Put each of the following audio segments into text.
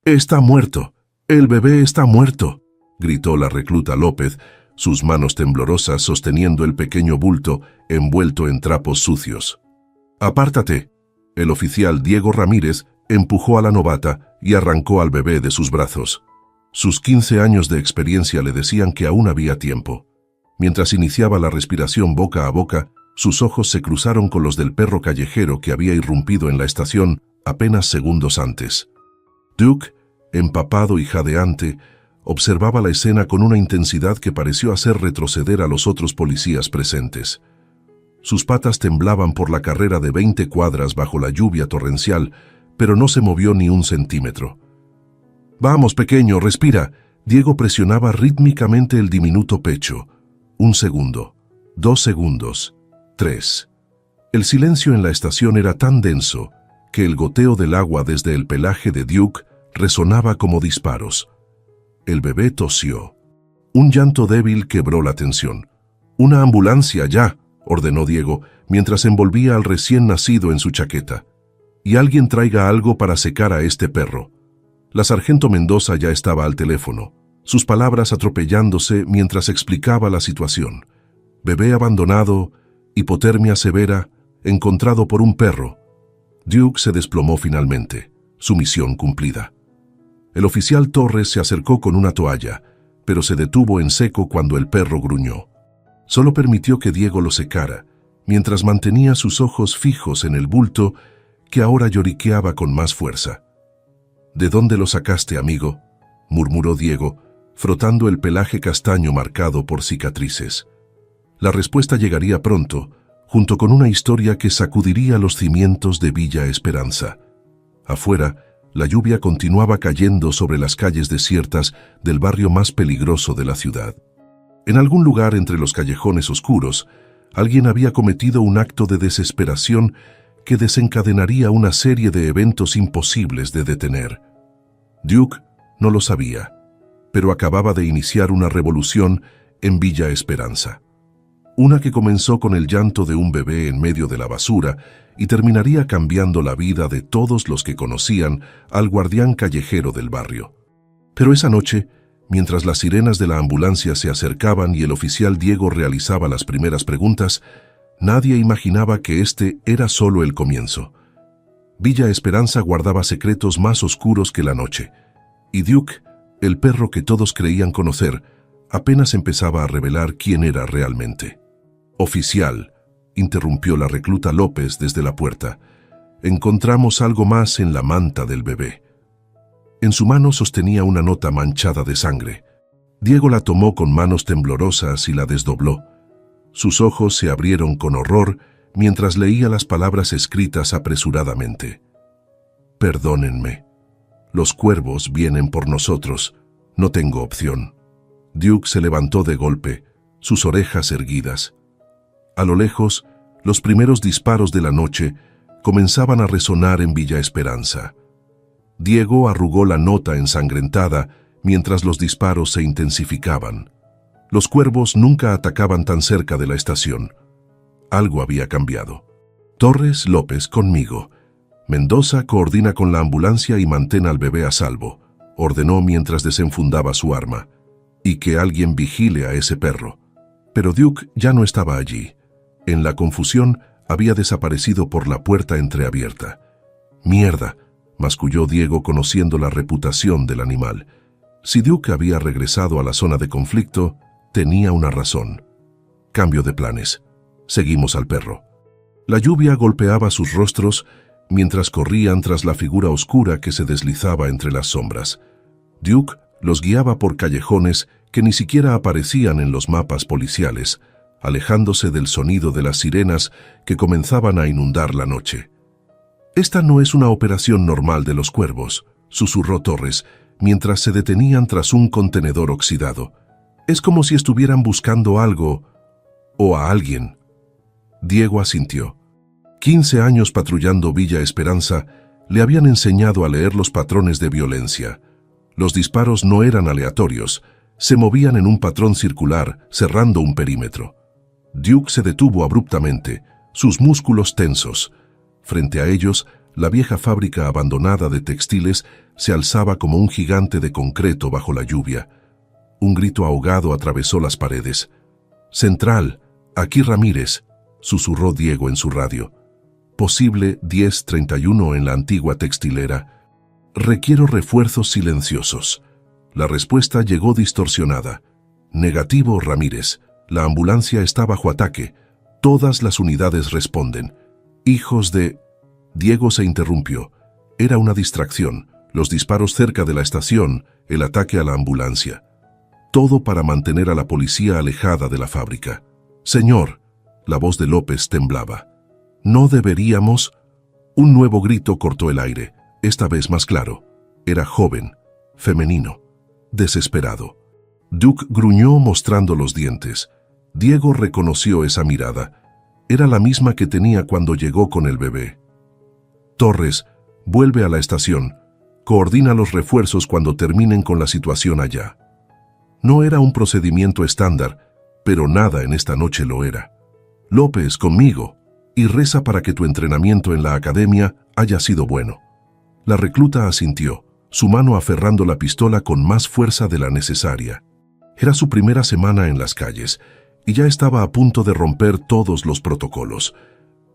«¡Está muerto! ¡El bebé está muerto!», gritó la recluta López, sus manos temblorosas sosteniendo el pequeño bulto envuelto en trapos sucios. «¡Apártate!». El oficial Diego Ramírez empujó a la novata y arrancó al bebé de sus brazos. Sus 15 años de experiencia le decían que aún había tiempo. Mientras iniciaba la respiración boca a boca, sus ojos se cruzaron con los del perro callejero que había irrumpido en la estación apenas segundos antes. Duke, empapado y jadeante, observaba la escena con una intensidad que pareció hacer retroceder a los otros policías presentes. Sus patas temblaban por la carrera de 20 cuadras bajo la lluvia torrencial, pero no se movió ni un centímetro. «Vamos, pequeño, respira». Diego presionaba rítmicamente el diminuto pecho. 1 segundo, 2 segundos, 3. El silencio en la estación era tan denso que el goteo del agua desde el pelaje de Duke resonaba como disparos. El bebé tosió. Un llanto débil quebró la tensión. «¡Una ambulancia, ya!», ordenó Diego, mientras envolvía al recién nacido en su chaqueta. «Y alguien traiga algo para secar a este perro». La sargento Mendoza ya estaba al teléfono, sus palabras atropellándose mientras explicaba la situación. Bebé abandonado, hipotermia severa, encontrado por un perro. Duke se desplomó finalmente, su misión cumplida. El oficial Torres se acercó con una toalla, pero se detuvo en seco cuando el perro gruñó. Solo permitió que Diego lo secara, mientras mantenía sus ojos fijos en el bulto que ahora lloriqueaba con más fuerza. «¿De dónde lo sacaste, amigo?», murmuró Diego, frotando el pelaje castaño marcado por cicatrices. La respuesta llegaría pronto, junto con una historia que sacudiría los cimientos de Villa Esperanza. Afuera, la lluvia continuaba cayendo sobre las calles desiertas del barrio más peligroso de la ciudad. En algún lugar entre los callejones oscuros, alguien había cometido un acto de desesperación que desencadenaría una serie de eventos imposibles de detener. Duke no lo sabía, pero acababa de iniciar una revolución en Villa Esperanza. Una que comenzó con el llanto de un bebé en medio de la basura y terminaría cambiando la vida de todos los que conocían al guardián callejero del barrio. Pero esa noche, mientras las sirenas de la ambulancia se acercaban y el oficial Diego realizaba las primeras preguntas, nadie imaginaba que este era solo el comienzo. Villa Esperanza guardaba secretos más oscuros que la noche, y Duke, el perro que todos creían conocer, apenas empezaba a revelar quién era realmente. «Oficial», interrumpió la recluta López desde la puerta, «encontramos algo más en la manta del bebé». En su mano sostenía una nota manchada de sangre. Diego la tomó con manos temblorosas y la desdobló. Sus ojos se abrieron con horror mientras leía las palabras escritas apresuradamente. «Perdónenme. Los cuervos vienen por nosotros. No tengo opción». Duke se levantó de golpe, sus orejas erguidas. A lo lejos, los primeros disparos de la noche comenzaban a resonar en Villa Esperanza. Diego arrugó la nota ensangrentada mientras los disparos se intensificaban. Los cuervos nunca atacaban tan cerca de la estación. Algo había cambiado. «Torres, López, conmigo. Mendoza, coordina con la ambulancia y mantén al bebé a salvo», ordenó mientras desenfundaba su arma. «Y que alguien vigile a ese perro». Pero Duke ya no estaba allí. En la confusión, había desaparecido por la puerta entreabierta. «Mierda», masculló Diego conociendo la reputación del animal. Si Duke había regresado a la zona de conflicto, tenía una razón. Cambio de planes. Seguimos al perro. La lluvia golpeaba sus rostros mientras corrían tras la figura oscura que se deslizaba entre las sombras. Duke los guiaba por callejones que ni siquiera aparecían en los mapas policiales, alejándose del sonido de las sirenas que comenzaban a inundar la noche. «Esta no es una operación normal de los cuervos», susurró Torres, mientras se detenían tras un contenedor oxidado. «Es como si estuvieran buscando algo o a alguien». Diego asintió. 15 años patrullando Villa Esperanza le habían enseñado a leer los patrones de violencia. Los disparos no eran aleatorios, se movían en un patrón circular, cerrando un perímetro. Duke se detuvo abruptamente, sus músculos tensos. Frente a ellos, La vieja fábrica abandonada de textiles se alzaba como un gigante de concreto bajo la lluvia. Un grito ahogado atravesó las paredes. «Central, aquí Ramírez», susurró Diego en su radio. «Posible 1031 en la antigua textilera. Requiero refuerzos silenciosos». La respuesta llegó distorsionada. «Negativo, Ramírez. La ambulancia está bajo ataque. Todas las unidades responden. Hijos de...» Diego se interrumpió. Era una distracción. Los disparos cerca de la estación, el ataque a la ambulancia. Todo para mantener a la policía alejada de la fábrica. «Señor», la voz de López temblaba. «No deberíamos...» Un nuevo grito cortó el aire, esta vez más claro. Era joven, femenino, desesperado. Duke gruñó mostrando los dientes. Diego reconoció esa mirada. Era la misma que tenía cuando llegó con el bebé. «Torres, vuelve a la estación. Coordina los refuerzos cuando terminen con la situación allá». No era un procedimiento estándar, pero nada en esta noche lo era. «López, conmigo, y reza para que tu entrenamiento en la academia haya sido bueno». La recluta asintió, su mano aferrando la pistola con más fuerza de la necesaria. Era su primera semana en las calles, y ya estaba a punto de romper todos los protocolos.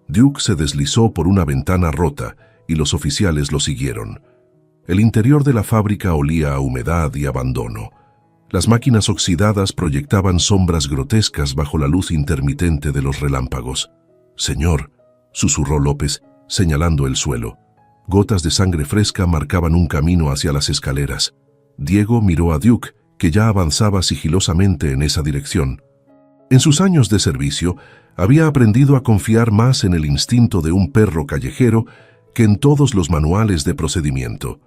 Duke se deslizó por una ventana rota, y los oficiales lo siguieron. El interior de la fábrica olía a humedad y abandono. Las máquinas oxidadas proyectaban sombras grotescas bajo la luz intermitente de los relámpagos. «Señor», susurró López, señalando el suelo. Gotas de sangre fresca marcaban un camino hacia las escaleras. Diego miró a Duke, que ya avanzaba sigilosamente en esa dirección. En sus años de servicio, había aprendido a confiar más en el instinto de un perro callejero que en todos los manuales de procedimiento.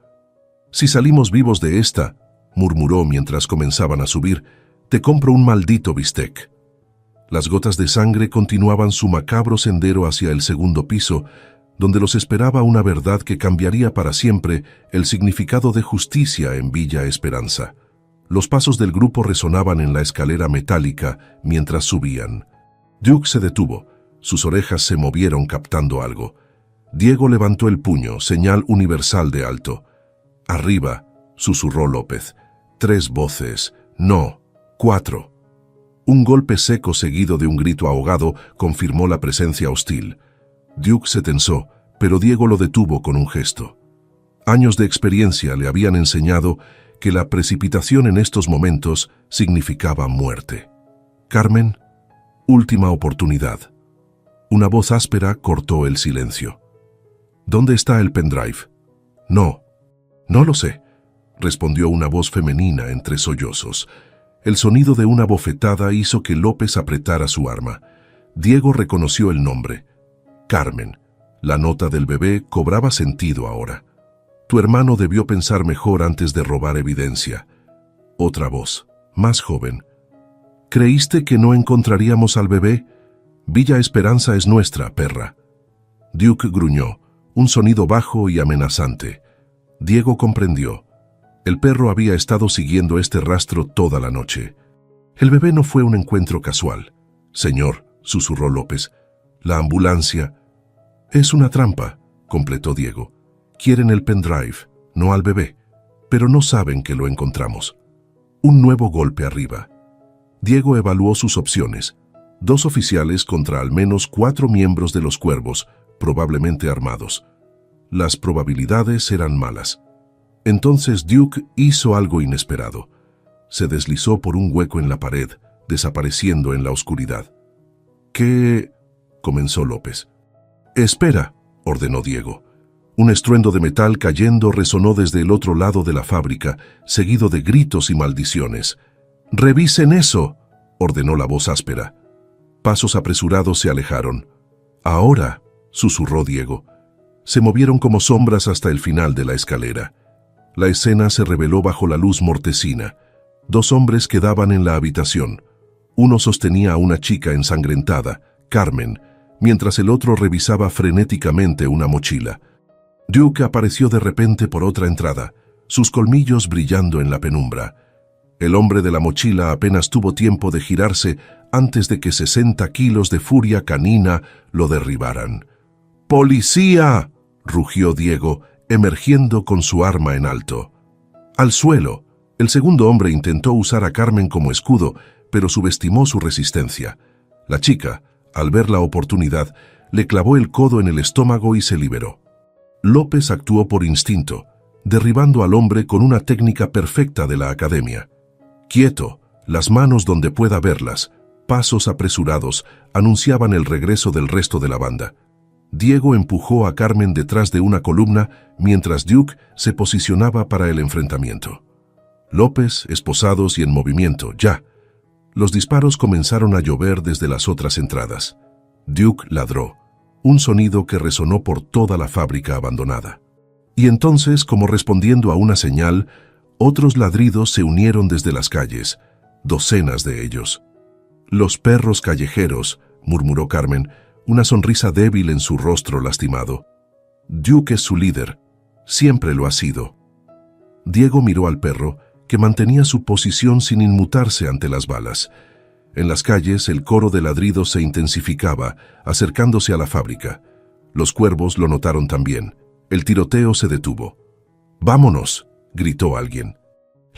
«Si salimos vivos de esta», murmuró mientras comenzaban a subir, «te compro un maldito bistec». Las gotas de sangre continuaban su macabro sendero hacia el segundo piso, donde los esperaba una verdad que cambiaría para siempre el significado de justicia en Villa Esperanza. Los pasos del grupo resonaban en la escalera metálica mientras subían. Duke se detuvo. Sus orejas se movieron captando algo. Diego levantó el puño, señal universal de alto. «Arriba», susurró López. 3 voces. «No, 4». Un golpe seco seguido de un grito ahogado confirmó la presencia hostil. Duke se tensó, pero Diego lo detuvo con un gesto. Años de experiencia le habían enseñado que la precipitación en estos momentos significaba muerte. «Carmen, última oportunidad». Una voz áspera cortó el silencio. «¿Dónde está el pendrive?» «No lo sé», respondió una voz femenina entre sollozos. El sonido de una bofetada hizo que López apretara su arma. Diego reconoció el nombre. «Carmen». La nota del bebé cobraba sentido ahora. «Tu hermano debió pensar mejor antes de robar evidencia». Otra voz, más joven. «¿Creíste que no encontraríamos al bebé? Villa Esperanza es nuestra, perra». Duke gruñó, un sonido bajo y amenazante. Diego comprendió. El perro había estado siguiendo este rastro toda la noche. «El bebé no fue un encuentro casual». «Señor», susurró López, «la ambulancia...» «Es una trampa», completó Diego. «Quieren el pendrive, no al bebé, pero no saben que lo encontramos». Un nuevo golpe arriba. Diego evaluó sus opciones. 2 oficiales contra al menos 4 miembros de los Cuervos, probablemente armados. Las probabilidades eran malas. Entonces Duke hizo algo inesperado. Se deslizó por un hueco en la pared, desapareciendo en la oscuridad. «¿Qué...?» comenzó López. «Espera», ordenó Diego. Un estruendo de metal cayendo resonó desde el otro lado de la fábrica, seguido de gritos y maldiciones. «¡Revisen eso!», ordenó la voz áspera. Pasos apresurados se alejaron. «Ahora», susurró Diego. Se movieron como sombras hasta el final de la escalera. La escena se reveló bajo la luz mortecina. 2 hombres quedaban en la habitación. Uno sostenía a una chica ensangrentada, Carmen, mientras el otro revisaba frenéticamente una mochila. Duke apareció de repente por otra entrada, sus colmillos brillando en la penumbra. El hombre de la mochila apenas tuvo tiempo de girarse antes de que 60 kilos de furia canina lo derribaran. «¡Policía!», rugió Diego, emergiendo con su arma en alto. ¡Al suelo! El segundo hombre intentó usar a Carmen como escudo, pero subestimó su resistencia. La chica, al ver la oportunidad, le clavó el codo en el estómago y se liberó. López actuó por instinto, derribando al hombre con una técnica perfecta de la academia. Quieto, las manos donde pueda verlas, pasos apresurados, anunciaban el regreso del resto de la banda. Diego empujó a Carmen detrás de una columna mientras Duke se posicionaba para el enfrentamiento. López, esposados y en movimiento, ya. Los disparos comenzaron a llover desde las otras entradas. Duke ladró, un sonido que resonó por toda la fábrica abandonada. Y entonces, como respondiendo a una señal, otros ladridos se unieron desde las calles, docenas de ellos. «Los perros callejeros», murmuró Carmen, una sonrisa débil en su rostro lastimado. «Duke es su líder, siempre lo ha sido». Diego miró al perro, que mantenía su posición sin inmutarse ante las balas. En las calles, el coro de ladridos se intensificaba, acercándose a la fábrica. Los cuervos lo notaron también. El tiroteo se detuvo. «¡Vámonos!», gritó alguien.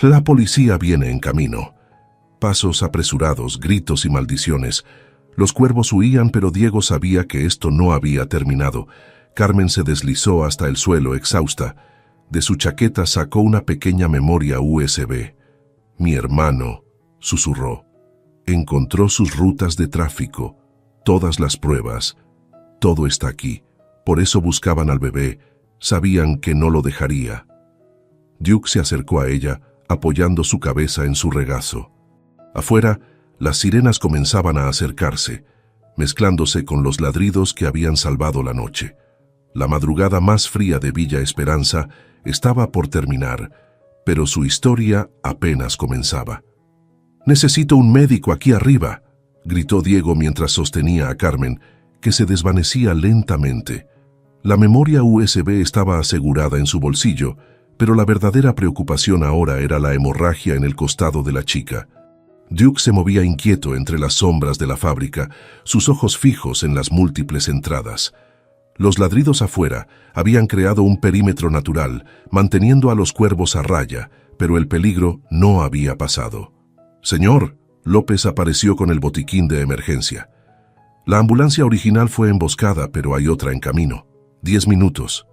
«La policía viene en camino». Pasos apresurados, gritos y maldiciones. Los cuervos huían, pero Diego sabía que esto no había terminado. Carmen se deslizó hasta el suelo, exhausta. De su chaqueta sacó una pequeña memoria USB. «Mi hermano», susurró. Encontró sus rutas de tráfico, todas las pruebas. Todo está aquí. Por eso buscaban al bebé. Sabían que no lo dejaría. Duke se acercó a ella, apoyando su cabeza en su regazo. Afuera, las sirenas comenzaban a acercarse, mezclándose con los ladridos que habían salvado la noche. La madrugada más fría de Villa Esperanza estaba por terminar, pero su historia apenas comenzaba. «Necesito un médico aquí arriba», gritó Diego mientras sostenía a Carmen, que se desvanecía lentamente. La memoria USB estaba asegurada en su bolsillo, pero la verdadera preocupación ahora era la hemorragia en el costado de la chica. Duke se movía inquieto entre las sombras de la fábrica, sus ojos fijos en las múltiples entradas. Los ladridos afuera habían creado un perímetro natural, manteniendo a los cuervos a raya, pero el peligro no había pasado. «Señor», López apareció con el botiquín de emergencia. «La ambulancia original fue emboscada, pero hay otra en camino. 10 minutos».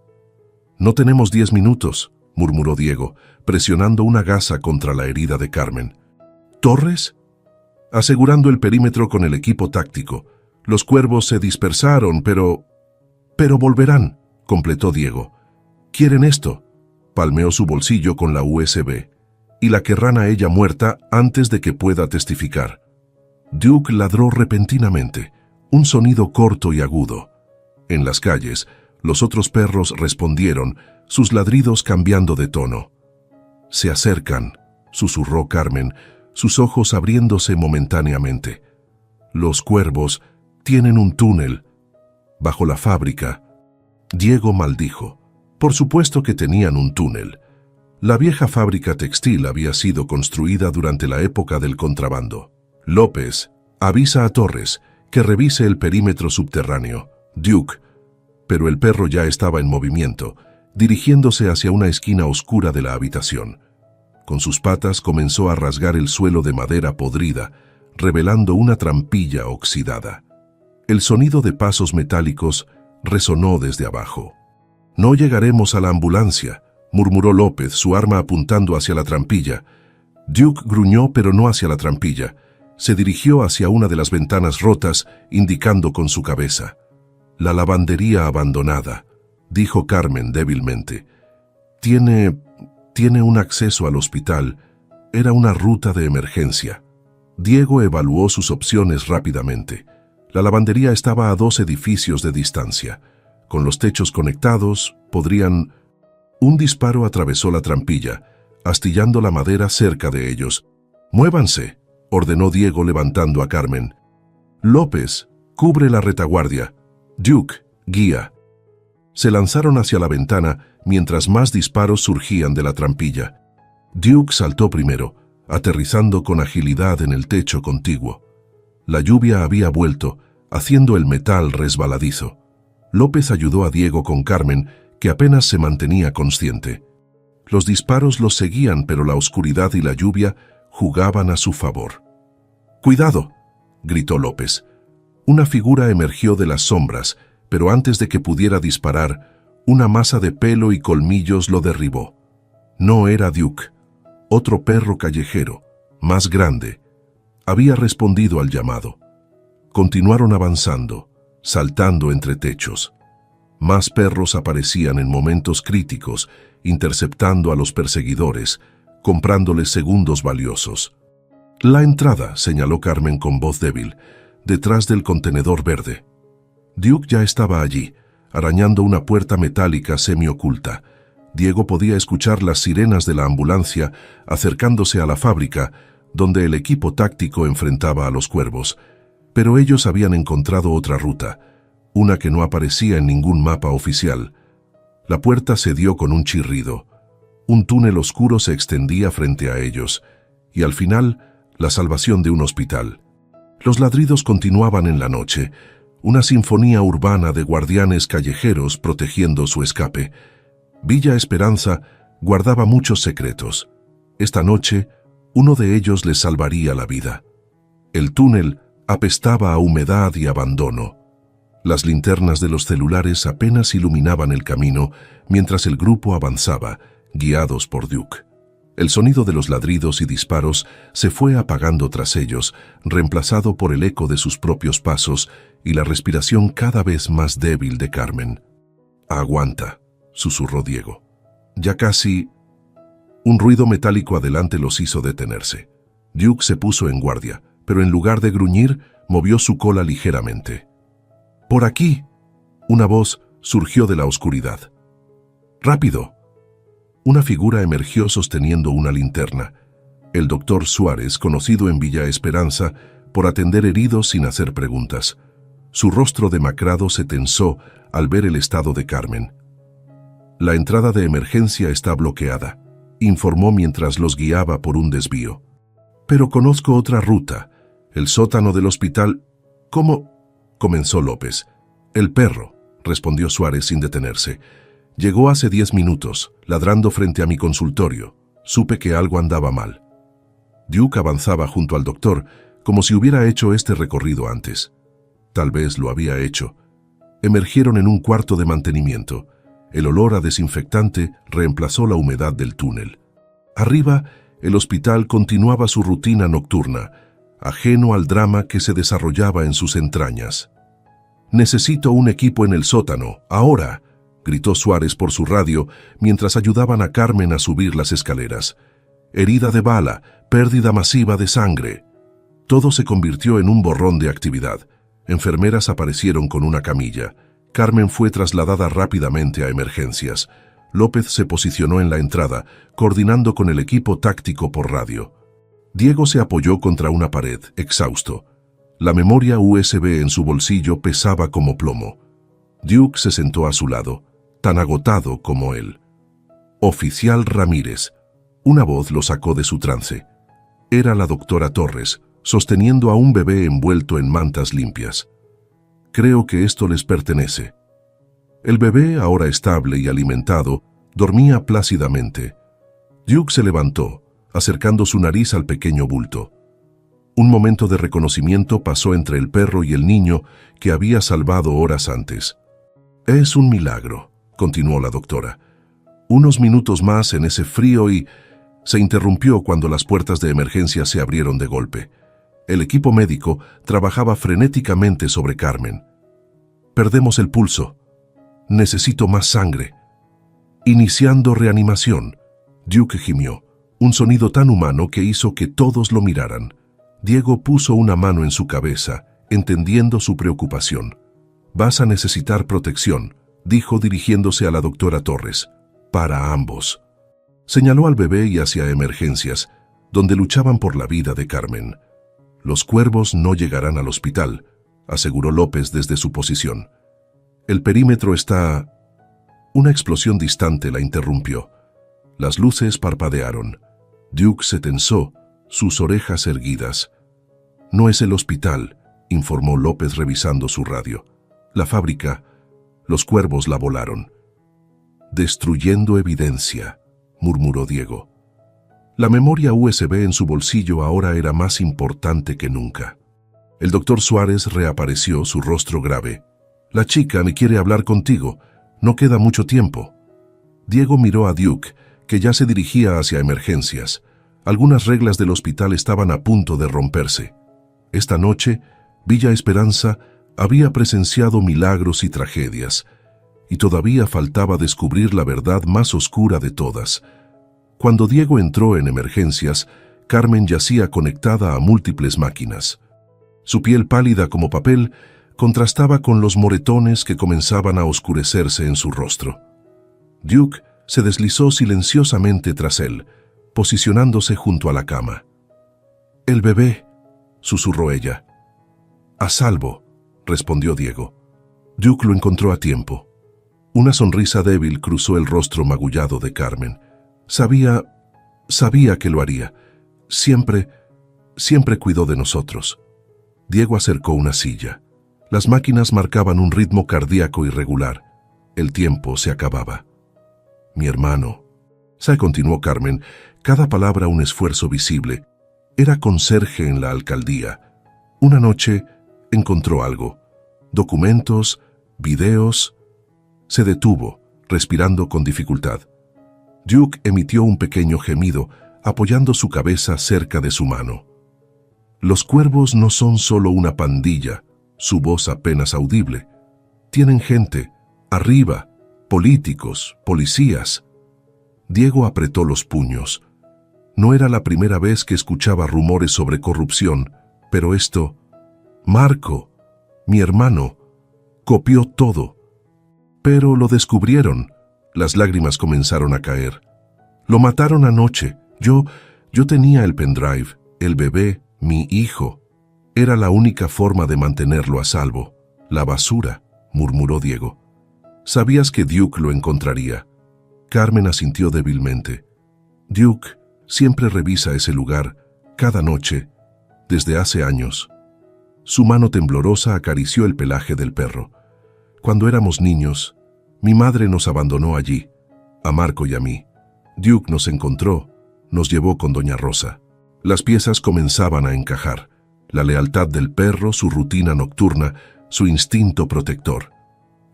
«No tenemos 10 minutos», murmuró Diego, presionando una gasa contra la herida de Carmen. «¿Torres?» «Asegurando el perímetro con el equipo táctico. Los cuervos se dispersaron, pero volverán», completó Diego. «¿Quieren esto?», palmeó su bolsillo con la USB. «Y la querrán a ella muerta antes de que pueda testificar». Duke ladró repentinamente, un sonido corto y agudo. En las calles, los otros perros respondieron, sus ladridos cambiando de tono. «Se acercan», susurró Carmen, sus ojos abriéndose momentáneamente. «Los cuervos tienen un túnel bajo la fábrica». Diego maldijo. Por supuesto que tenían un túnel. La vieja fábrica textil había sido construida durante la época del contrabando. «López, avisa a Torres que revise el perímetro subterráneo». «Duke». Pero el perro ya estaba en movimiento, dirigiéndose hacia una esquina oscura de la habitación. Con sus patas comenzó a rasgar el suelo de madera podrida, revelando una trampilla oxidada. El sonido de pasos metálicos resonó desde abajo. «No llegaremos a la ambulancia», murmuró López, su arma apuntando hacia la trampilla. Duke gruñó, pero no hacia la trampilla. Se dirigió hacia una de las ventanas rotas, indicando con su cabeza. «La lavandería abandonada», dijo Carmen débilmente. Tiene un acceso al hospital. Era una ruta de emergencia». Diego evaluó sus opciones rápidamente. La lavandería estaba a 2 edificios de distancia. Con los techos conectados, podrían... Un disparo atravesó la trampilla, astillando la madera cerca de ellos. «Muévanse», ordenó Diego levantando a Carmen. «López, cubre la retaguardia. Duke, guía». Se lanzaron hacia la ventana mientras más disparos surgían de la trampilla. Duke saltó primero, aterrizando con agilidad en el techo contiguo. La lluvia había vuelto, haciendo el metal resbaladizo. López ayudó a Diego con Carmen, que apenas se mantenía consciente. Los disparos los seguían, pero la oscuridad y la lluvia jugaban a su favor. «¡Cuidado!», gritó López. Una figura emergió de las sombras, pero antes de que pudiera disparar, una masa de pelo y colmillos lo derribó. No era Duke. Otro perro callejero, más grande, había respondido al llamado. Continuaron avanzando, saltando entre techos. Más perros aparecían en momentos críticos, interceptando a los perseguidores, comprándoles segundos valiosos. «La entrada», señaló Carmen con voz débil, detrás del contenedor verde. Duke ya estaba allí, arañando una puerta metálica semioculta. Diego podía escuchar las sirenas de la ambulancia acercándose a la fábrica, donde el equipo táctico enfrentaba a los cuervos. Pero ellos habían encontrado otra ruta, una que no aparecía en ningún mapa oficial. La puerta cedió con un chirrido. Un túnel oscuro se extendía frente a ellos, y al final, la salvación de un hospital. Los ladridos continuaban en la noche, una sinfonía urbana de guardianes callejeros protegiendo su escape. Villa Esperanza guardaba muchos secretos. Esta noche, uno de ellos les salvaría la vida. El túnel apestaba a humedad y abandono. Las linternas de los celulares apenas iluminaban el camino mientras el grupo avanzaba, guiados por Duke. El sonido de los ladridos y disparos se fue apagando tras ellos, reemplazado por el eco de sus propios pasos y la respiración cada vez más débil de Carmen. «Aguanta», susurró Diego. «Ya casi...». Un ruido metálico adelante los hizo detenerse. Duke se puso en guardia, pero en lugar de gruñir, movió su cola ligeramente. «¡Por aquí!», una voz surgió de la oscuridad. «¡Rápido!». Una figura emergió sosteniendo una linterna. El doctor Suárez, conocido en Villa Esperanza por atender heridos sin hacer preguntas. Su rostro demacrado se tensó al ver el estado de Carmen. «La entrada de emergencia está bloqueada», informó mientras los guiaba por un desvío. «Pero conozco otra ruta, el sótano del hospital». «¿Cómo?», comenzó López. «El perro», respondió Suárez sin detenerse. «Llegó hace 10 minutos, ladrando frente a mi consultorio. Supe que algo andaba mal». Duke avanzaba junto al doctor, como si hubiera hecho este recorrido antes. Tal vez lo había hecho. Emergieron en un cuarto de mantenimiento. El olor a desinfectante reemplazó la humedad del túnel. Arriba, el hospital continuaba su rutina nocturna, ajeno al drama que se desarrollaba en sus entrañas. «Necesito un equipo en el sótano, ahora», gritó Suárez por su radio mientras ayudaban a Carmen a subir las escaleras. «Herida de bala, pérdida masiva de sangre». Todo se convirtió en un borrón de actividad. Enfermeras aparecieron con una camilla. Carmen fue trasladada rápidamente a emergencias. López se posicionó en la entrada, coordinando con el equipo táctico por radio. Diego se apoyó contra una pared, exhausto. La memoria USB en su bolsillo pesaba como plomo. Duke se sentó a su lado, tan agotado como él. «Oficial Ramírez». Una voz lo sacó de su trance. Era la doctora Torres, sosteniendo a un bebé envuelto en mantas limpias. «Creo que esto les pertenece». El bebé, ahora estable y alimentado, dormía plácidamente. Duke se levantó, acercando su nariz al pequeño bulto. Un momento de reconocimiento pasó entre el perro y el niño que había salvado horas antes. «Es un milagro», continuó la doctora. «Unos minutos más en ese frío y...». Se interrumpió cuando las puertas de emergencia se abrieron de golpe. El equipo médico trabajaba frenéticamente sobre Carmen. «Perdemos el pulso. Necesito más sangre». «Iniciando reanimación», Duke gimió, un sonido tan humano que hizo que todos lo miraran. Diego puso una mano en su cabeza, entendiendo su preocupación. «Vas a necesitar protección», dijo dirigiéndose a la doctora Torres. «Para ambos». Señaló al bebé y hacia emergencias, donde luchaban por la vida de Carmen. «Los cuervos no llegarán al hospital», aseguró López desde su posición. «El perímetro está...». Una explosión distante la interrumpió. Las luces parpadearon. Duke se tensó, sus orejas erguidas. «No es el hospital», informó López revisando su radio. «La fábrica, los cuervos la volaron». Destruyendo evidencia, murmuró Diego. La memoria USB en su bolsillo ahora era más importante que nunca. El doctor Suárez reapareció, su rostro grave. La chica me quiere hablar contigo. No queda mucho tiempo. Diego miró a Duke, que ya se dirigía hacia emergencias. Algunas reglas del hospital estaban a punto de romperse. Esta noche, Villa Esperanza había presenciado milagros y tragedias, y todavía faltaba descubrir la verdad más oscura de todas. Cuando Diego entró en emergencias, Carmen yacía conectada a múltiples máquinas. Su piel pálida como papel contrastaba con los moretones que comenzaban a oscurecerse en su rostro. Duke se deslizó silenciosamente tras él, posicionándose junto a la cama. «El bebé», susurró ella. «A salvo», respondió Diego. Duke lo encontró a tiempo. Una sonrisa débil cruzó el rostro magullado de Carmen. Sabía que lo haría. Siempre cuidó de nosotros. Diego acercó una silla. Las máquinas marcaban un ritmo cardíaco irregular. El tiempo se acababa. «Mi hermano», continuó Carmen, cada palabra un esfuerzo visible. Era conserje en la alcaldía. Una noche encontró algo. Documentos, videos. Se detuvo, respirando con dificultad. Duke emitió un pequeño gemido, apoyando su cabeza cerca de su mano. «Los cuervos no son solo una pandilla», su voz apenas audible. «Tienen gente, arriba, políticos, policías». Diego apretó los puños. No era la primera vez que escuchaba rumores sobre corrupción, pero esto... Marco, mi hermano, copió todo. Pero lo descubrieron. Las lágrimas comenzaron a caer. «Lo mataron anoche. Yo tenía el pendrive, el bebé, mi hijo. Era la única forma de mantenerlo a salvo. La basura», murmuró Diego. «Sabías que Duke lo encontraría». Carmen asintió débilmente. «Duke siempre revisa ese lugar, cada noche, desde hace años». Su mano temblorosa acarició el pelaje del perro. «Cuando éramos niños, mi madre nos abandonó allí, a Marco y a mí. Duke nos encontró, nos llevó con doña Rosa. Las piezas comenzaban a encajar. La lealtad del perro, su rutina nocturna, su instinto protector.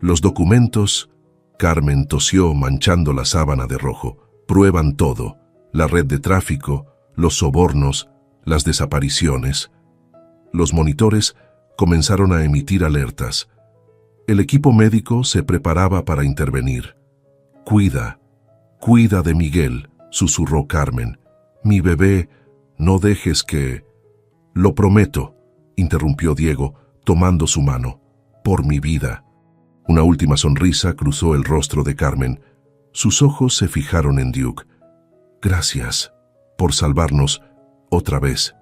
Los documentos», Carmen tosió manchando la sábana de rojo, «prueban todo. La red de tráfico, los sobornos, las desapariciones». Los monitores comenzaron a emitir alertas. El equipo médico se preparaba para intervenir. «Cuida de Miguel», susurró Carmen. «Mi bebé, no dejes que...» «Lo prometo», interrumpió Diego, tomando su mano. «Por mi vida». Una última sonrisa cruzó el rostro de Carmen. Sus ojos se fijaron en Duke. «Gracias por salvarnos otra vez».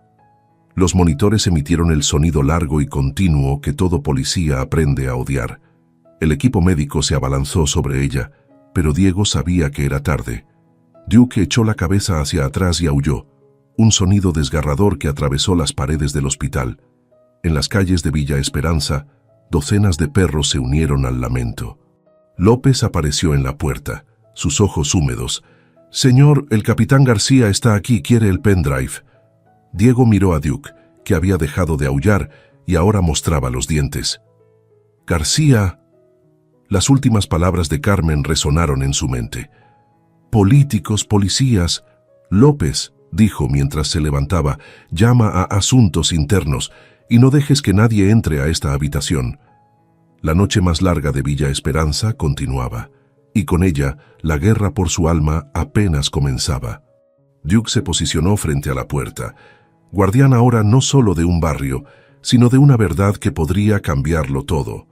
Los monitores emitieron el sonido largo y continuo que todo policía aprende a odiar. El equipo médico se abalanzó sobre ella, pero Diego sabía que era tarde. Duke echó la cabeza hacia atrás y aulló, un sonido desgarrador que atravesó las paredes del hospital. En las calles de Villa Esperanza, docenas de perros se unieron al lamento. López apareció en la puerta, sus ojos húmedos. «Señor, el capitán García está aquí, quiere el pendrive». Diego miró a Duke, que había dejado de aullar y ahora mostraba los dientes. «García...» Las últimas palabras de Carmen resonaron en su mente. «Políticos, policías...» «López», dijo mientras se levantaba, «llama a asuntos internos y no dejes que nadie entre a esta habitación». La noche más larga de Villa Esperanza continuaba, y con ella la guerra por su alma apenas comenzaba. Duke se posicionó frente a la puerta, guardián ahora no solo de un barrio, sino de una verdad que podría cambiarlo todo.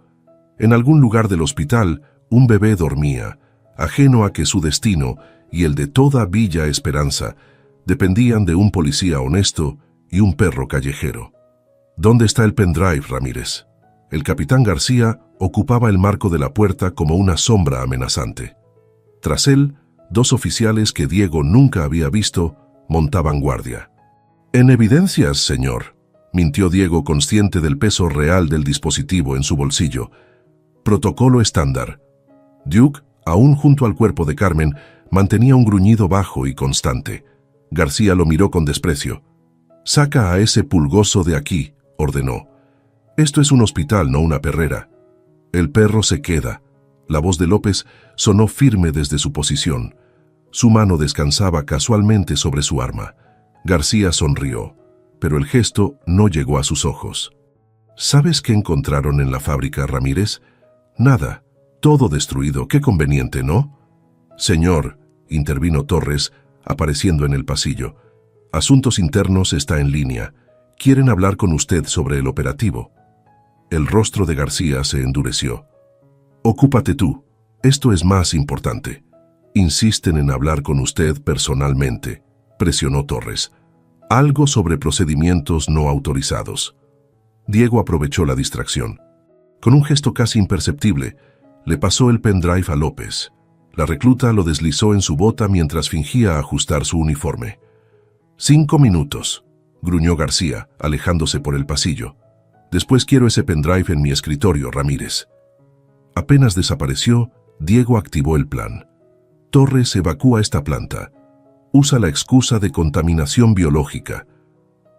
En algún lugar del hospital, un bebé dormía, ajeno a que su destino y el de toda Villa Esperanza dependían de un policía honesto y un perro callejero. «¿Dónde está el pendrive, Ramírez?» El capitán García ocupaba el marco de la puerta como una sombra amenazante. Tras él, dos oficiales que Diego nunca había visto montaban guardia. «En evidencias, señor», mintió Diego, consciente del peso real del dispositivo en su bolsillo. «Protocolo estándar». Duke Aún junto al cuerpo de Carmen, mantenía un gruñido bajo y constante. García lo miró con desprecio. «Saca a ese pulgoso de aquí», ordenó. «Esto es un hospital, no una perrera». «El perro se queda». La voz de López sonó firme desde su posición. Su mano descansaba casualmente sobre su arma. García sonrió, pero el gesto no llegó a sus ojos. «¿Sabes qué encontraron en la fábrica, Ramírez? Nada. Todo destruido. Qué conveniente, ¿no?» «Señor», intervino Torres, apareciendo en el pasillo. «Asuntos Internos está en línea. Quieren hablar con usted sobre el operativo». El rostro de García se endureció. «Ocúpate tú. Esto es más importante». «Insisten en hablar con usted personalmente», presionó Torres. «Algo sobre procedimientos no autorizados». Diego aprovechó la distracción. Con un gesto casi imperceptible, le pasó el pendrive a López. La recluta lo deslizó en su bota mientras fingía ajustar su uniforme. «5 minutos», gruñó García, alejándose por el pasillo. «Después quiero ese pendrive en mi escritorio, Ramírez». Apenas desapareció, Diego activó el plan. Torres evacúa esta planta. Usa la excusa de contaminación biológica.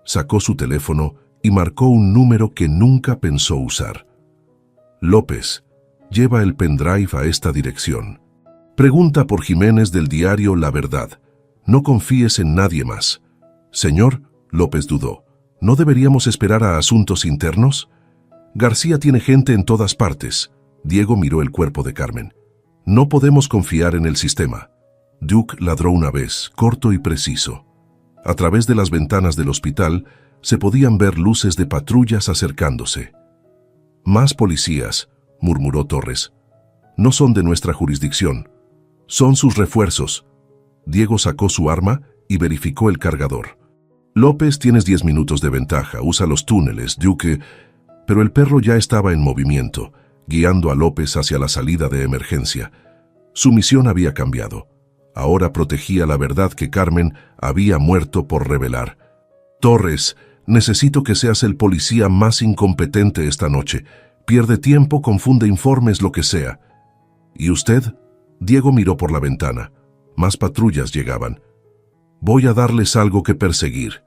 Sacó su teléfono y marcó un número que nunca pensó usar. «López, lleva el pendrive a esta dirección. Pregunta por Jiménez del diario La Verdad. No confíes en nadie más». «Señor», López dudó, ¿no deberíamos esperar a Asuntos Internos? García tiene gente en todas partes. Diego miró el cuerpo de Carmen. «No podemos confiar en el sistema». Duke ladró una vez, corto y preciso. A través de las ventanas del hospital se podían ver luces de patrullas acercándose. «Más policías», murmuró Torres. «No son de nuestra jurisdicción. Son sus refuerzos». Diego sacó su arma y verificó el cargador. «López, tienes 10 minutos de ventaja. Usa los túneles, Duke». Pero el perro ya estaba en movimiento, guiando a López hacia la salida de emergencia. Su misión había cambiado. Ahora protegía la verdad que Carmen había muerto por revelar. «Torres, necesito que seas el policía más incompetente esta noche. Pierde tiempo, confunde informes, lo que sea». «¿Y usted?» Diego miró por la ventana. Más patrullas llegaban. «Voy a darles algo que perseguir».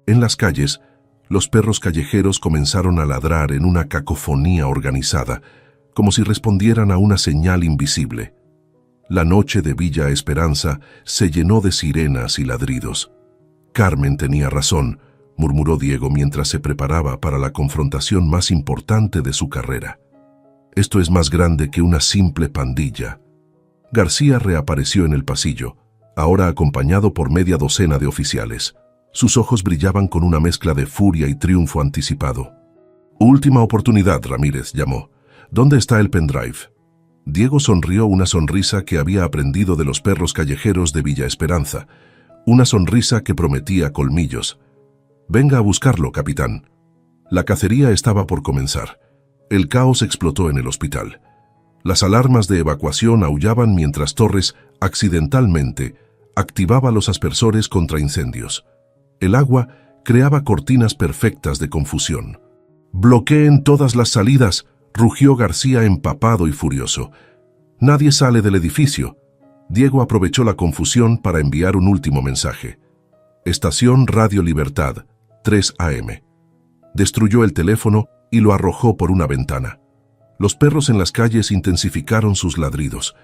En las calles, los perros callejeros comenzaron a ladrar en una cacofonía organizada, como si respondieran a una señal invisible. La noche de Villa Esperanza se llenó de sirenas y ladridos. «Carmen tenía razón», murmuró Diego mientras se preparaba para la confrontación más importante de su carrera. «Esto es más grande que una simple pandilla». García reapareció en el pasillo, ahora acompañado por media docena de oficiales. Sus ojos brillaban con una mezcla de furia y triunfo anticipado. «Última oportunidad», Ramírez llamó. «¿Dónde está el pendrive?» Diego sonrió una sonrisa que había aprendido de los perros callejeros de Villa Esperanza, una sonrisa que prometía colmillos. «Venga a buscarlo, capitán». La cacería estaba por comenzar. El caos explotó en el hospital. Las alarmas de evacuación aullaban mientras Torres, accidentalmente, activaba los aspersores contra incendios. El agua creaba cortinas perfectas de confusión. «Bloqueen todas las salidas», rugió García empapado y furioso. «Nadie sale del edificio». Diego aprovechó la confusión para enviar un último mensaje. «Estación Radio Libertad, 3 AM». Destruyó el teléfono y lo arrojó por una ventana. Los perros en las calles intensificaron sus ladridos.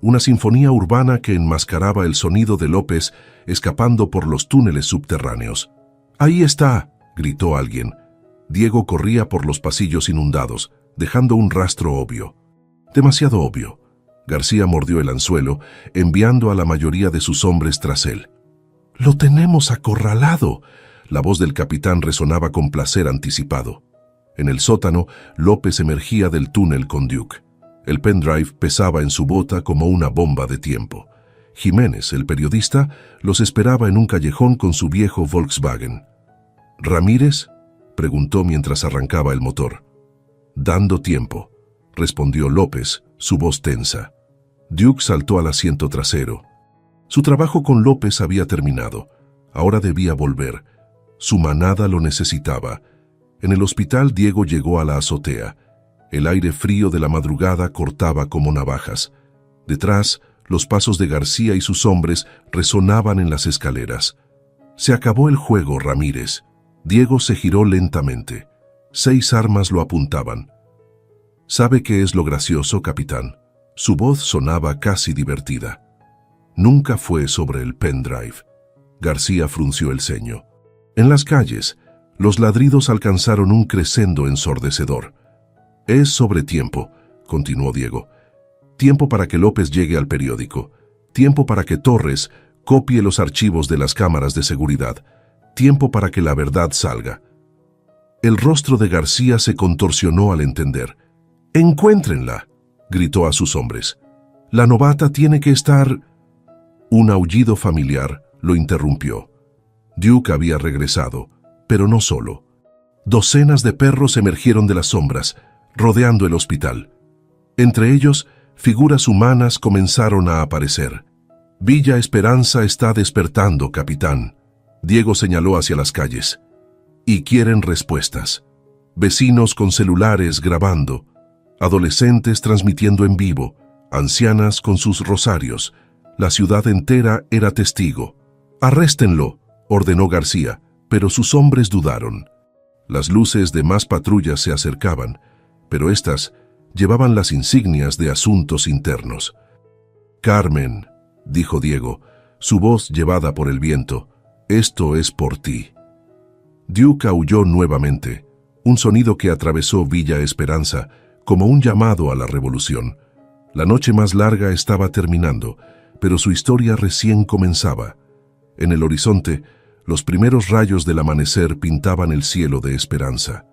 Una sinfonía urbana que enmascaraba el sonido de López escapando por los túneles subterráneos. «¡Ahí está!», gritó alguien. Diego corría por los pasillos inundados, dejando un rastro obvio. Demasiado obvio. García mordió el anzuelo, enviando a la mayoría de sus hombres tras él. «¡Lo tenemos acorralado!», la voz del capitán resonaba con placer anticipado. En el sótano, López emergía del túnel con Duke. El pendrive pesaba en su bota como una bomba de tiempo. Jiménez, el periodista, los esperaba en un callejón con su viejo Volkswagen. «¿Ramírez?», preguntó mientras arrancaba el motor. «Dando tiempo», respondió López, su voz tensa. Duke saltó al asiento trasero. Su trabajo con López había terminado. Ahora debía volver. Su manada lo necesitaba. En el hospital Diego llegó a la azotea. El aire frío de la madrugada cortaba como navajas. Detrás, los pasos de García y sus hombres resonaban en las escaleras. Se acabó el juego, Ramírez. Diego se giró lentamente. 6 armas lo apuntaban. ¿Sabe qué es lo gracioso, capitán? Su voz sonaba casi divertida. Nunca fue sobre el pendrive. García frunció el ceño. En las calles, los ladridos alcanzaron un crescendo ensordecedor. Es sobre tiempo, continuó Diego. Tiempo para que López llegue al periódico. Tiempo para que Torres copie los archivos de las cámaras de seguridad. Tiempo para que la verdad salga. El rostro de García se contorsionó al entender. «¡Encuéntrenla!», gritó a sus hombres. «La novata tiene que estar...» Un aullido familiar lo interrumpió. Duke había regresado, pero no solo. Docenas de perros emergieron de las sombras, rodeando el hospital. Entre ellos, figuras humanas comenzaron a aparecer. «Villa Esperanza está despertando, capitán», Diego señaló hacia las calles. «Y quieren respuestas. Vecinos con celulares grabando, adolescentes transmitiendo en vivo, ancianas con sus rosarios. La ciudad entera era testigo. «Arréstenlo», ordenó García, pero sus hombres dudaron. Las luces de más patrullas se acercaban, pero éstas llevaban las insignias de asuntos internos. «Carmen», dijo Diego, su voz llevada por el viento, «esto es por ti». Duke aulló nuevamente, un sonido que atravesó Villa Esperanza como un llamado a la revolución. La noche más larga estaba terminando, pero su historia recién comenzaba. En el horizonte, los primeros rayos del amanecer pintaban el cielo de esperanza.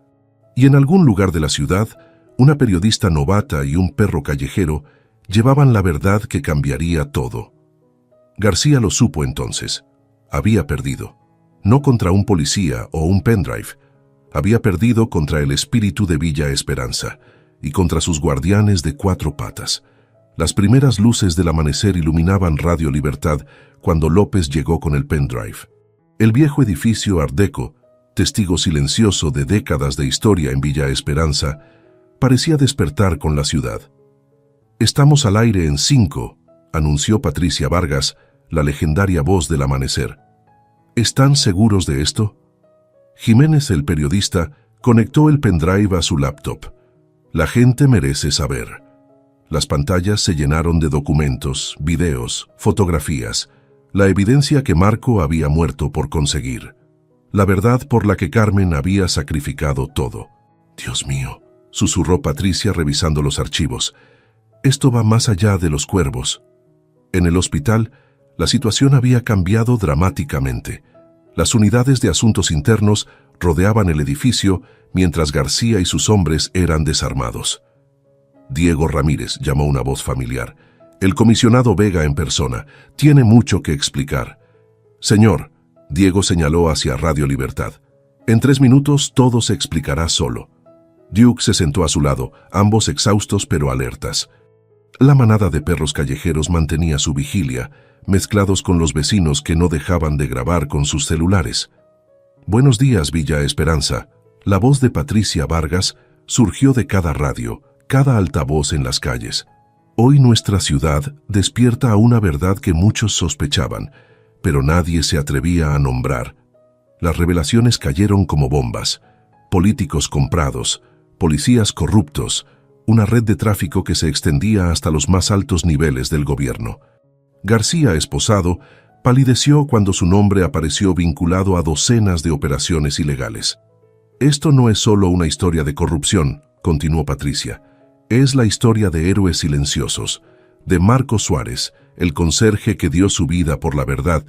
Y en algún lugar de la ciudad, una periodista novata y un perro callejero llevaban la verdad que cambiaría todo. García lo supo entonces. Había perdido. No contra un policía o un pendrive. Había perdido contra el espíritu de Villa Esperanza y contra sus guardianes de 4 patas. Las primeras luces del amanecer iluminaban Radio Libertad cuando López llegó con el pendrive. El viejo edificio Art Deco, testigo silencioso de décadas de historia en Villa Esperanza, parecía despertar con la ciudad. «Estamos al aire en 5», anunció Patricia Vargas, la legendaria voz del amanecer. «¿Están seguros de esto?». Jiménez, el periodista, conectó el pendrive a su laptop. «La gente merece saber». Las pantallas se llenaron de documentos, videos, fotografías, la evidencia que Marco había muerto por conseguir. La verdad por la que Carmen había sacrificado todo. «Dios mío», susurró Patricia revisando los archivos. «Esto va más allá de los cuervos». En el hospital, la situación había cambiado dramáticamente. Las unidades de asuntos internos rodeaban el edificio mientras García y sus hombres eran desarmados. «Diego Ramírez», llamó una voz familiar. «El comisionado Vega en persona. Tiene mucho que explicar». «Señor», Diego señaló hacia Radio Libertad. «En 3 minutos todo se explicará solo». Duke se sentó a su lado, ambos exhaustos pero alertas. La manada de perros callejeros mantenía su vigilia, mezclados con los vecinos que no dejaban de grabar con sus celulares. «Buenos días, Villa Esperanza». La voz de Patricia Vargas surgió de cada radio, cada altavoz en las calles. «Hoy nuestra ciudad despierta a una verdad que muchos sospechaban, pero nadie se atrevía a nombrar. Las revelaciones cayeron como bombas. Políticos comprados, policías corruptos, una red de tráfico que se extendía hasta los más altos niveles del gobierno». García, esposado, palideció cuando su nombre apareció vinculado a docenas de operaciones ilegales. «Esto no es solo una historia de corrupción», continuó Patricia. «Es la historia de héroes silenciosos, de Marco Suárez, el conserje que dio su vida por la verdad,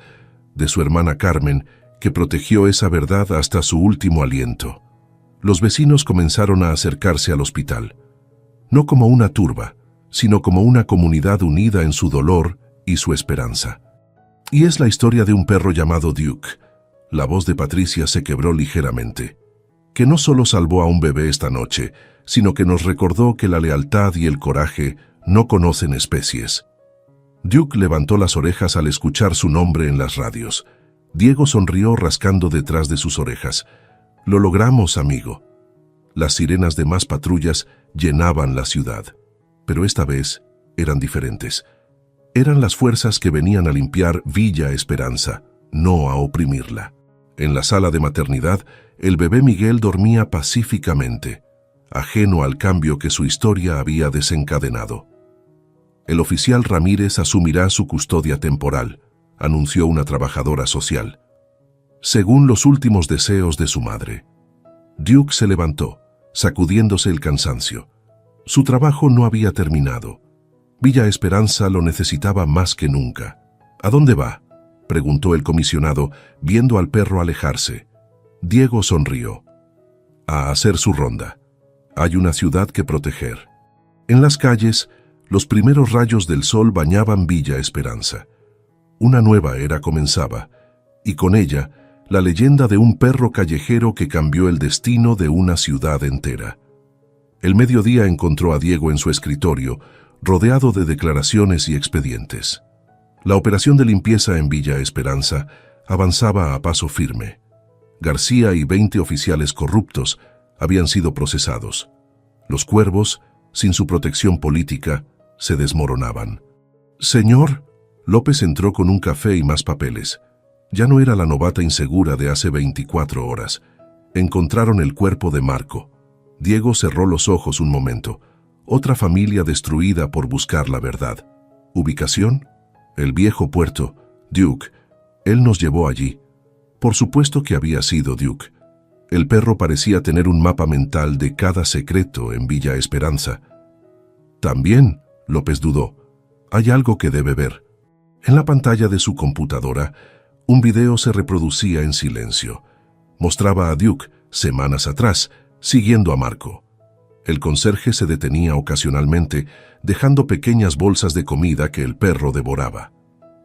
de su hermana Carmen, que protegió esa verdad hasta su último aliento». Los vecinos comenzaron a acercarse al hospital, no como una turba, sino como una comunidad unida en su dolor y su esperanza. «Y es la historia de un perro llamado Duke». La voz de Patricia se quebró ligeramente. «Que no solo salvó a un bebé esta noche, sino que nos recordó que la lealtad y el coraje no conocen especies». Duke levantó las orejas al escuchar su nombre en las radios. Diego sonrió rascando detrás de sus orejas. «Lo logramos, amigo». Las sirenas de más patrullas llenaban la ciudad. Pero esta vez eran diferentes. Eran las fuerzas que venían a limpiar Villa Esperanza, no a oprimirla. En la sala de maternidad, el bebé Miguel dormía pacíficamente, ajeno al cambio que su historia había desencadenado. El oficial Ramírez asumirá su custodia temporal, anunció una trabajadora social, según los últimos deseos de su madre. Duke se levantó, sacudiéndose el cansancio. Su trabajo no había terminado. Villa Esperanza lo necesitaba más que nunca. ¿A dónde va?, preguntó el comisionado, viendo al perro alejarse. Diego sonrió. A hacer su ronda. Hay una ciudad que proteger. En las calles, los primeros rayos del sol bañaban Villa Esperanza. Una nueva era comenzaba, y con ella, la leyenda de un perro callejero que cambió el destino de una ciudad entera. El mediodía encontró a Diego en su escritorio, rodeado de declaraciones y expedientes. La operación de limpieza en Villa Esperanza avanzaba a paso firme. García y 20 oficiales corruptos habían sido procesados. Los cuervos, sin su protección política, se desmoronaban. «Señor», López entró con un café y más papeles. Ya no era la novata insegura de hace 24 horas. Encontraron el cuerpo de Marco. Diego cerró los ojos un momento. Otra familia destruida por buscar la verdad. ¿Ubicación? El viejo puerto. Duke. Él nos llevó allí. Por supuesto que había sido Duke. El perro parecía tener un mapa mental de cada secreto en Villa Esperanza. También, López dudó, hay algo que debe ver. En la pantalla de su computadora, un video se reproducía en silencio. Mostraba a Duke, semanas atrás, siguiendo a Marco. El conserje se detenía ocasionalmente, dejando pequeñas bolsas de comida que el perro devoraba.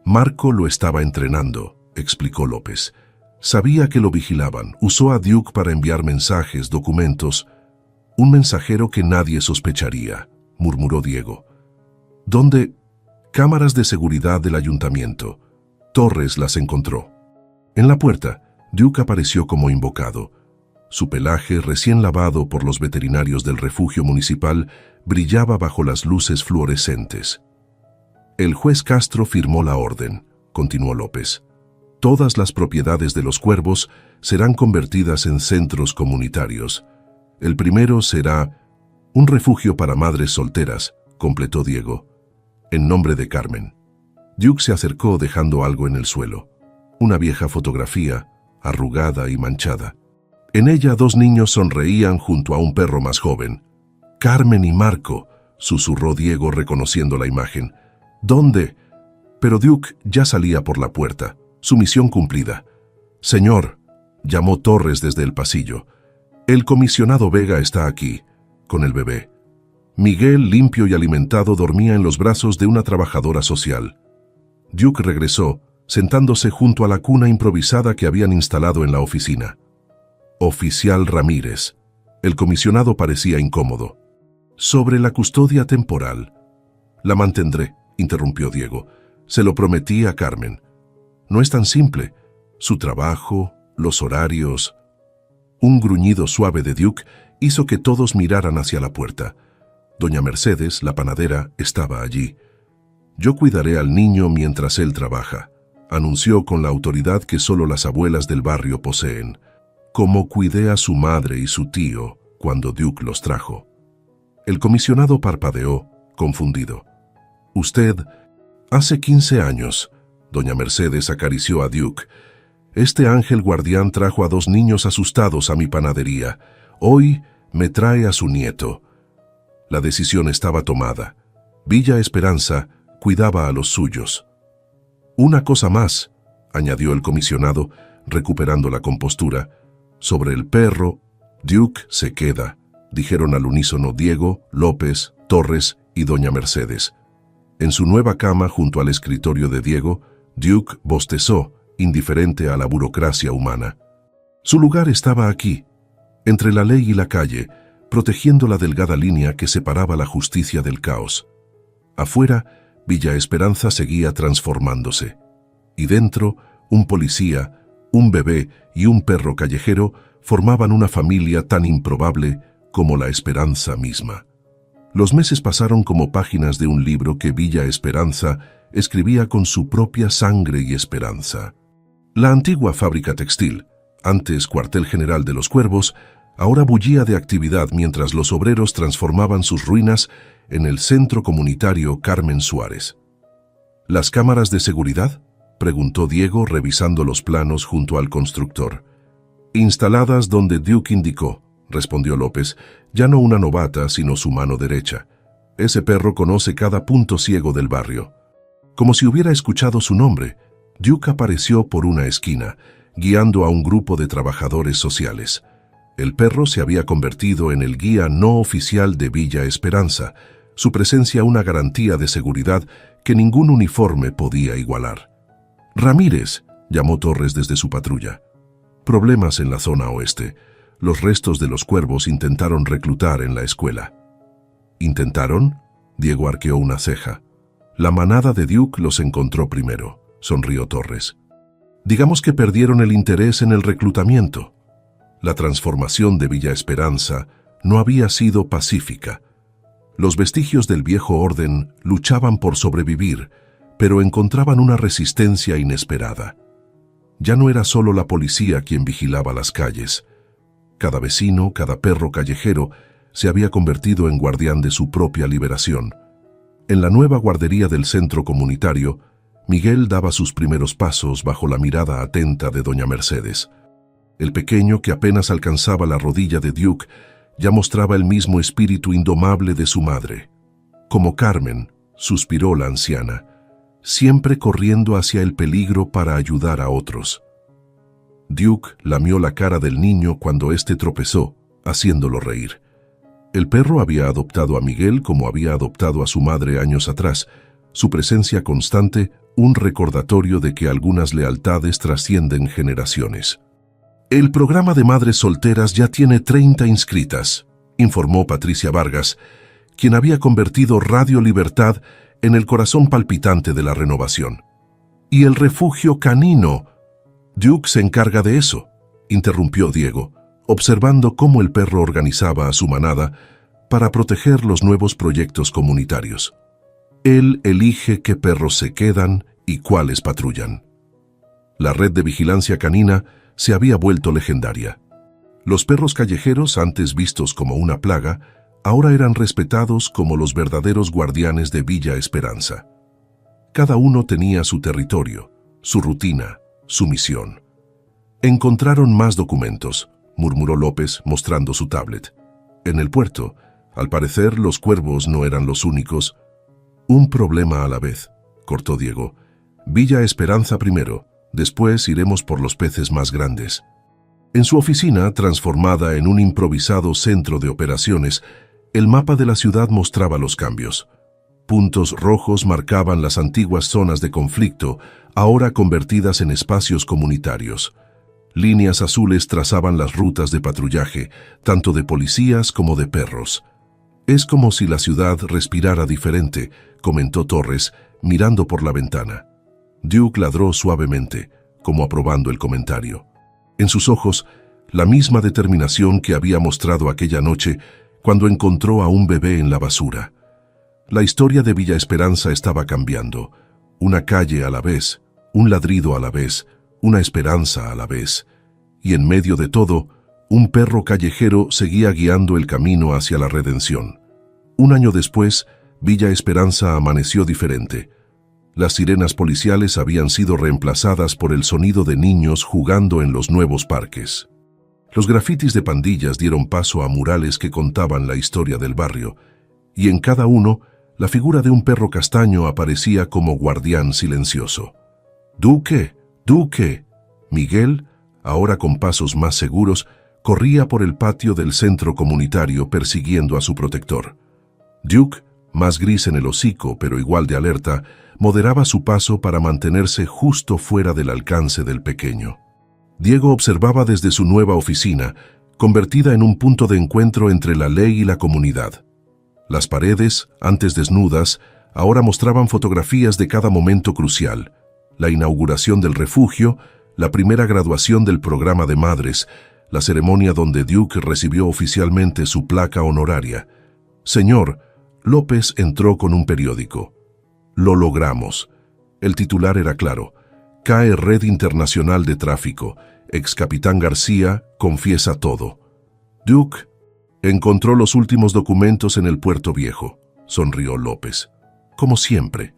Marco lo estaba entrenando, explicó López. Sabía que lo vigilaban. Usó a Duke para enviar mensajes, documentos. Un mensajero que nadie sospecharía, murmuró Diego. ¿Dónde? Cámaras de seguridad del ayuntamiento. Torres las encontró. En la puerta, Duke apareció como invocado. Su pelaje, recién lavado por los veterinarios del refugio municipal, brillaba bajo las luces fluorescentes. El juez Castro firmó la orden, continuó López. Todas las propiedades de los cuervos serán convertidas en centros comunitarios. El primero será un refugio para madres solteras, completó Diego, en nombre de Carmen. Duke se acercó dejando algo en el suelo. Una vieja fotografía, arrugada y manchada. En ella 2 niños sonreían junto a un perro más joven. «Carmen y Marco», susurró Diego reconociendo la imagen. «¿Dónde?» Pero Duke ya salía por la puerta. Su misión cumplida. «Señor», llamó Torres desde el pasillo. «El comisionado Vega está aquí, con el bebé». Miguel, limpio y alimentado, dormía en los brazos de una trabajadora social. Duke regresó, sentándose junto a la cuna improvisada que habían instalado en la oficina. Oficial Ramírez. El comisionado parecía incómodo. «Sobre la custodia temporal». «La mantendré», interrumpió Diego. «Se lo prometí a Carmen». «No es tan simple. Su trabajo, los horarios». Un gruñido suave de Duke hizo que todos miraran hacia la puerta. Doña Mercedes, la panadera, estaba allí. «Yo cuidaré al niño mientras él trabaja», anunció con la autoridad que solo las abuelas del barrio poseen, como cuidé a su madre y su tío cuando Duke los trajo. El comisionado parpadeó, confundido. «Usted, hace 15 años», doña Mercedes acarició a Duke. «Este ángel guardián trajo a 2 niños asustados a mi panadería. Hoy me trae a su nieto». La decisión estaba tomada. Villa Esperanza cuidaba a los suyos. «Una cosa más», añadió el comisionado, recuperando la compostura. «Sobre el perro, Duke se queda», dijeron al unísono Diego, López, Torres y doña Mercedes. En su nueva cama junto al escritorio de Diego, Duke bostezó, indiferente a la burocracia humana. Su lugar estaba aquí, entre la ley y la calle, protegiendo la delgada línea que separaba la justicia del caos. Afuera, Villa Esperanza seguía transformándose. Y dentro, un policía, un bebé y un perro callejero formaban una familia tan improbable como la esperanza misma. Los meses pasaron como páginas de un libro que Villa Esperanza escribía con su propia sangre y esperanza. La antigua fábrica textil, antes cuartel general de los Cuervos, ahora bullía de actividad mientras los obreros transformaban sus ruinas en el centro comunitario Carmen Suárez. ¿Las cámaras de seguridad?, preguntó Diego revisando los planos junto al constructor. Instaladas donde Duke indicó, respondió López, ya no una novata sino su mano derecha. Ese perro conoce cada punto ciego del barrio. Como si hubiera escuchado su nombre, Duke apareció por una esquina, guiando a un grupo de trabajadores sociales. El perro se había convertido en el guía no oficial de Villa Esperanza, su presencia una garantía de seguridad que ningún uniforme podía igualar. «Ramírez», llamó Torres desde su patrulla. Problemas en la zona oeste. Los restos de los Cuervos intentaron reclutar en la escuela. ¿Intentaron?, Diego arqueó una ceja. La manada de Duke los encontró primero, sonrió Torres. Digamos que perdieron el interés en el reclutamiento. La transformación de Villa Esperanza no había sido pacífica. Los vestigios del viejo orden luchaban por sobrevivir, pero encontraban una resistencia inesperada. Ya no era solo la policía quien vigilaba las calles. Cada vecino, cada perro callejero, se había convertido en guardián de su propia liberación. En la nueva guardería del centro comunitario, Miguel daba sus primeros pasos bajo la mirada atenta de doña Mercedes. El pequeño, que apenas alcanzaba la rodilla de Duke, ya mostraba el mismo espíritu indomable de su madre. Como Carmen, suspiró la anciana, siempre corriendo hacia el peligro para ayudar a otros. Duke lamió la cara del niño cuando éste tropezó, haciéndolo reír. El perro había adoptado a Miguel como había adoptado a su madre años atrás, su presencia constante un recordatorio de que algunas lealtades trascienden generaciones. El programa de madres solteras ya tiene 30 inscritas, informó Patricia Vargas, quien había convertido Radio Libertad en el corazón palpitante de la renovación. Y el refugio canino. Duke se encarga de eso, interrumpió Diego, observando cómo el perro organizaba a su manada para proteger los nuevos proyectos comunitarios. Él elige qué perros se quedan y cuáles patrullan. La red de vigilancia canina se había vuelto legendaria. Los perros callejeros, antes vistos como una plaga, ahora eran respetados como los verdaderos guardianes de Villa Esperanza. Cada uno tenía su territorio, su rutina, su misión. Encontraron más documentos, murmuró López mostrando su tablet. En el puerto, al parecer los Cuervos no eran los únicos. Un problema a la vez, cortó Diego. Villa Esperanza primero, después iremos por los peces más grandes. En su oficina, transformada en un improvisado centro de operaciones, el mapa de la ciudad mostraba los cambios. Puntos rojos marcaban las antiguas zonas de conflicto, ahora convertidas en espacios comunitarios. Líneas azules trazaban las rutas de patrullaje, tanto de policías como de perros. Es como si la ciudad respirara diferente, comentó Torres, mirando por la ventana. Duke ladró suavemente, como aprobando el comentario. En sus ojos, la misma determinación que había mostrado aquella noche cuando encontró a un bebé en la basura. La historia de Villa Esperanza estaba cambiando. Una calle a la vez, un ladrido a la vez, una esperanza a la vez. Y en medio de todo, un perro callejero seguía guiando el camino hacia la redención. Un año después, Villa Esperanza amaneció diferente. Las sirenas policiales habían sido reemplazadas por el sonido de niños jugando en los nuevos parques. Los grafitis de pandillas dieron paso a murales que contaban la historia del barrio, y en cada uno, la figura de un perro castaño aparecía como guardián silencioso. «¡Duque! ¡Duque!». Miguel, ahora con pasos más seguros, corría por el patio del centro comunitario persiguiendo a su protector. Duke, más gris en el hocico pero igual de alerta, moderaba su paso para mantenerse justo fuera del alcance del pequeño. Diego observaba desde su nueva oficina, convertida en un punto de encuentro entre la ley y la comunidad. Las paredes, antes desnudas, ahora mostraban fotografías de cada momento crucial: la inauguración del refugio, la primera graduación del programa de madres, la ceremonia donde Duke recibió oficialmente su placa honoraria. «Señor», López entró con un periódico. Lo logramos. El titular era claro. Cae red internacional de tráfico. Ex capitán García confiesa todo. Duke encontró los últimos documentos en el Puerto Viejo, sonrió López. Como siempre.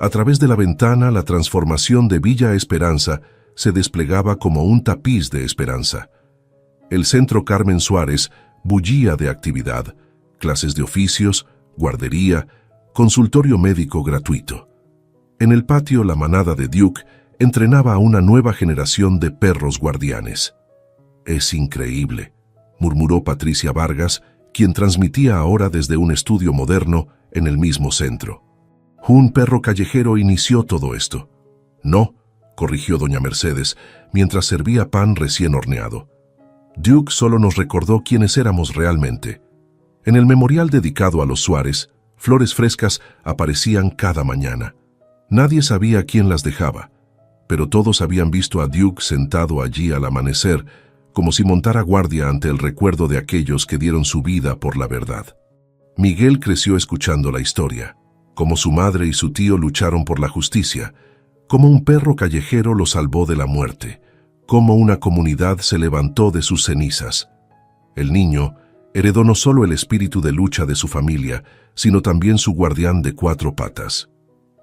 A través de la ventana, la transformación de Villa Esperanza se desplegaba como un tapiz de esperanza. El Centro Carmen Suárez bullía de actividad, clases de oficios, guardería, consultorio médico gratuito. En el patio, la manada de Duke entrenaba a una nueva generación de perros guardianes. «Es increíble», murmuró Patricia Vargas, quien transmitía ahora desde un estudio moderno en el mismo centro. «Un perro callejero inició todo esto». «No», corrigió doña Mercedes, mientras servía pan recién horneado. «Duke solo nos recordó quiénes éramos realmente». En el memorial dedicado a los Suárez, flores frescas aparecían cada mañana. Nadie sabía quién las dejaba, pero todos habían visto a Duke sentado allí al amanecer, como si montara guardia ante el recuerdo de aquellos que dieron su vida por la verdad. Miguel creció escuchando la historia, cómo su madre y su tío lucharon por la justicia, cómo un perro callejero lo salvó de la muerte, cómo una comunidad se levantó de sus cenizas. El niño heredó no solo el espíritu de lucha de su familia, sino también su guardián de cuatro patas.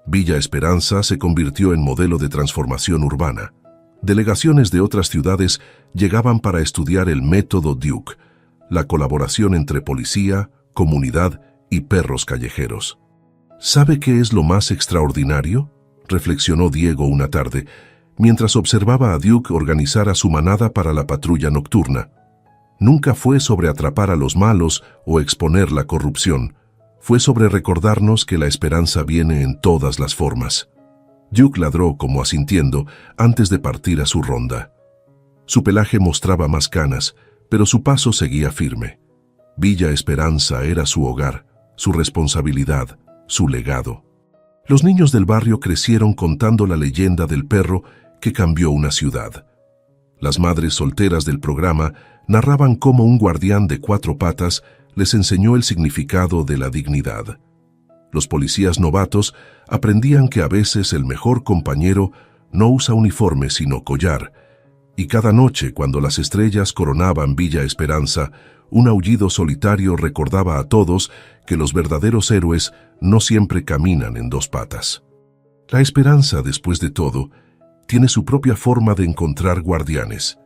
Villa Esperanza se convirtió en modelo de transformación urbana. Delegaciones de otras ciudades llegaban para estudiar el método Duke, la colaboración entre policía, comunidad y perros callejeros. ¿Sabe qué es lo más extraordinario?, reflexionó Diego una tarde, mientras observaba a Duke organizar a su manada para la patrulla nocturna. Nunca fue sobre atrapar a los malos o exponer la corrupción. Fue sobre recordarnos que la esperanza viene en todas las formas. Duke ladró como asintiendo antes de partir a su ronda. Su pelaje mostraba más canas, pero su paso seguía firme. Villa Esperanza era su hogar, su responsabilidad, su legado. Los niños del barrio crecieron contando la leyenda del perro que cambió una ciudad. Las madres solteras del programa narraban cómo un guardián de cuatro patas les enseñó el significado de la dignidad. Los policías novatos aprendían que a veces el mejor compañero no usa uniforme sino collar, y cada noche, cuando las estrellas coronaban Villa Esperanza, un aullido solitario recordaba a todos que los verdaderos héroes no siempre caminan en dos patas. La esperanza, después de todo, tiene su propia forma de encontrar guardianes.